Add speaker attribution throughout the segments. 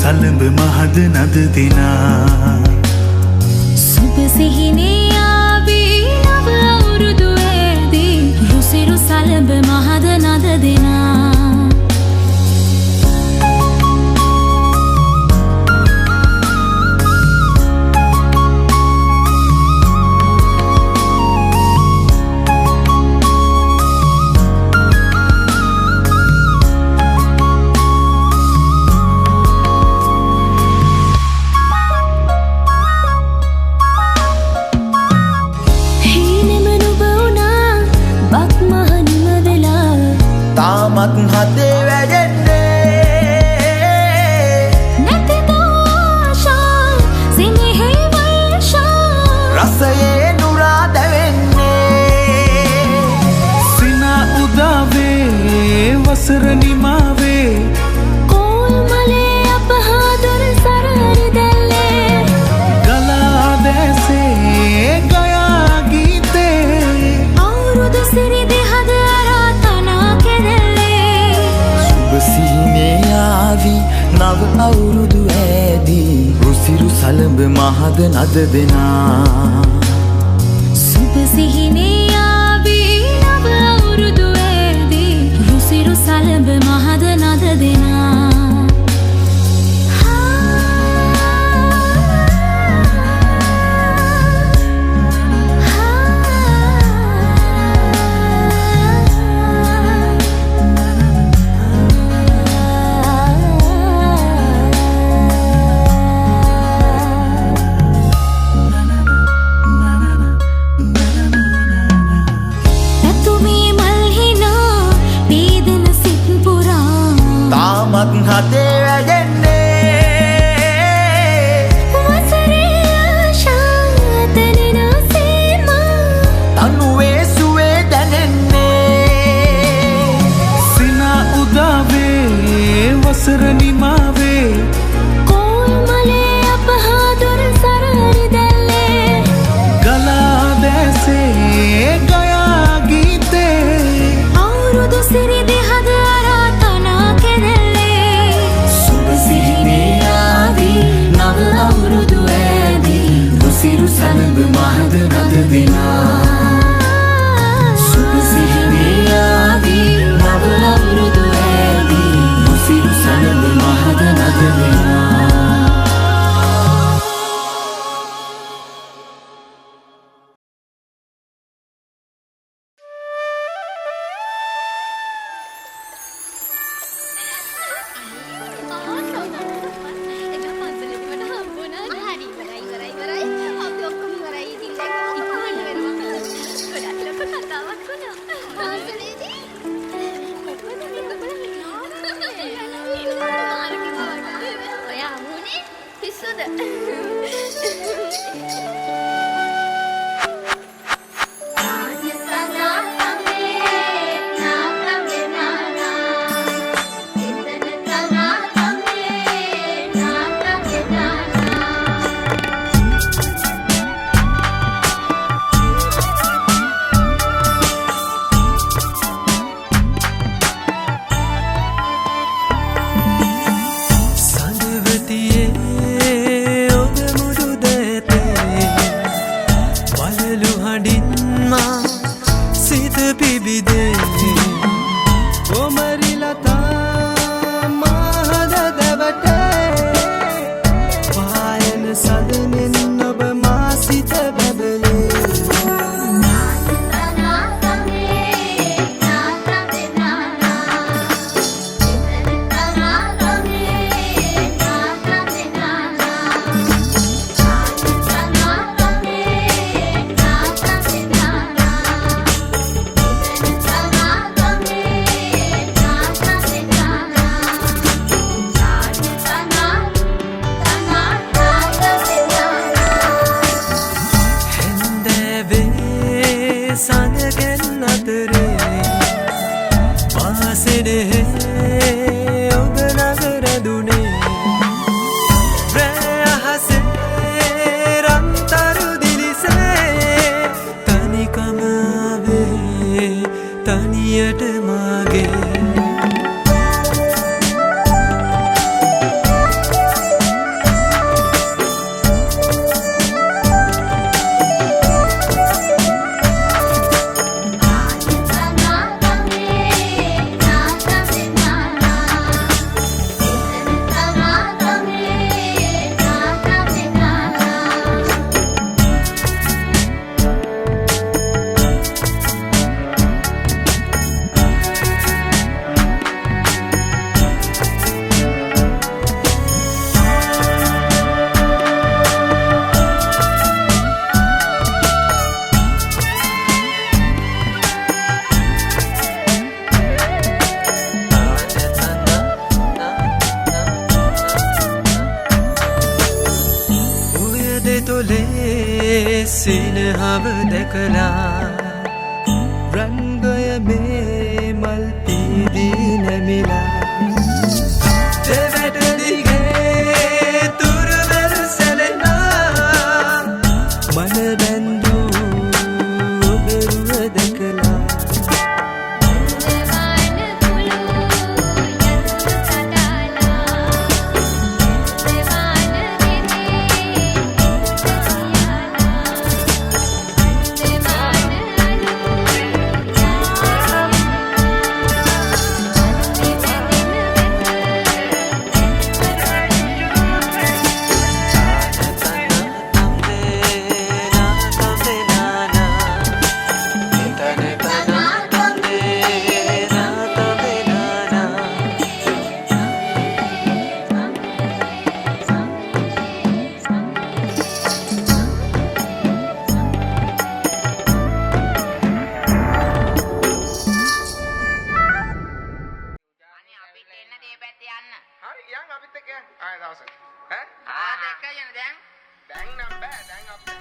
Speaker 1: සලඹ මහද නද දෙනා
Speaker 2: සුබ සිහිනේ ආවි නව අවුරුදු ඇදී රුසිරු සලඹ මහද නද දෙනා
Speaker 1: මත් හදේ වැජෙන්නේ
Speaker 2: නැතිද ආශා සිනහේ වර්ෂා
Speaker 1: රසයේ නුරා දැවෙන්නේ සිනා උදාවේ වසර නිමාවේ
Speaker 2: කෝල්මලේ අපහාදර සරහරි දැල්ලේ
Speaker 1: ගලා දැසේ ගයා ගීතේ
Speaker 2: අවුරුදු සිරි දෙහද
Speaker 1: සිහිනේ ආවි නව අවුරුදු ඇදී රුසිරු සලඹ මහද නද දෙනා
Speaker 2: සුබ සිහිනේ ආවි නව අවුරුදු ඇදී රුසිරු සලඹ මහද නද දෙනා
Speaker 1: මත් හදේ වැජෙන්නේ
Speaker 2: වසරේ ආශා තනන සීමා
Speaker 1: තනුවේ සුවේ දැනෙන්නේ සිනා උදාවේ වසර නිමාවේ
Speaker 2: කෝල්මලේ අපහාදර සරහරි දැල්ලේ
Speaker 1: ගලා දැසේ ගයා ගීතේ
Speaker 2: අවුරුදු සිරි දෙහද අවුරුදු ඇදී රුසිරු සලඹ මහද නද දෙනා සුබ සිහිනේ ආවි නව අවුරුදු ඇදී රුසිරු සලඹ මහද නද දෙනා
Speaker 1: සිනහව දැකලා රංගය මේ මල් පීදී නැමිලා දෙවැට දිගේ තුරවැල් සැලෙනා මන බැන්දූ ඔබරුව දැකලා
Speaker 3: හරි යන් අපිත් එක්ක යන් ආයෙ දවසක් ඈ දෙක යන දැන් නම් බෑ දැන් අපි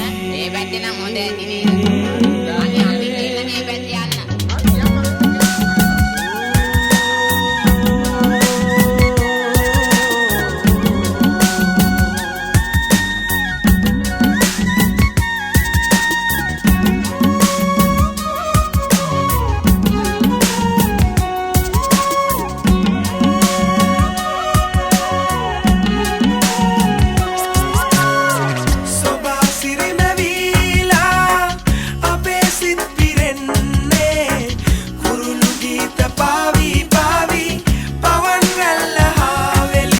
Speaker 3: යන්න
Speaker 4: ඒ පැත්තේ නම් හොඳ ඇති නේද?